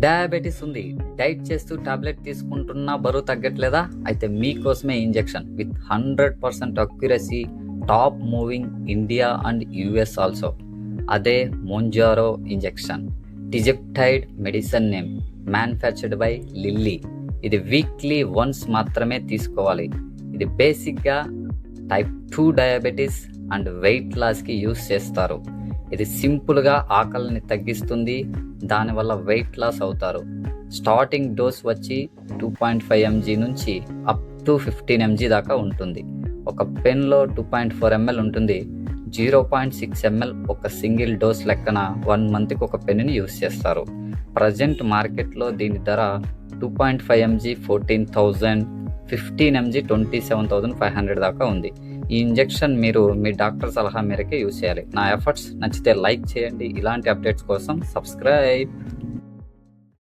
Diabetes ఉంది, diet చేస్తూ tablet తీసుకుంటున్నా బరువు తగ్గట్లేదా? అయితే మీకోసమే injection with 100% accuracy, top moving India and US also. అదే Mounjaro injection. Tirzepatide medicine name, manufactured by Lilly. ఇది వీక్లీ వన్స్ మాత్రమే తీసుకోవాలి. ఇది బేసిక్గా టైప్ 2 డయాబెటీస్ అండ్ వెయిట్ లాస్కి యూస్ చేస్తారు. ఇది సింపుల్గా ఆకలిని తగ్గిస్తుంది, దానివల్ల వెయిట్ లాస్ అవుతారు. స్టార్టింగ్ డోస్ వచ్చి 2.5 mg నుంచి అప్ టు 15 mg దాకా ఉంటుంది. ఒక పెన్లో 2.4 ml ఉంటుంది. 0.6 ml ఒక సింగిల్ డోస్ లెక్కన 1 monthకి ఒక పెన్నుని యూస్ చేస్తారు. ప్రజెంట్ మార్కెట్లో దీని ధర 2.5 mg 14,000, 15 mg 27,500 దాకా ఉంది. ఈ ఇంజెక్షన్ మీరు మీ డాక్టర్ సలహా మేరకే యూస్ చేయాలి. నా ఎఫర్ట్స్ నచ్చితే లైక్ చేయండి. ఇలాంటి అప్డేట్స్ కోసం సబ్స్క్రైబ్.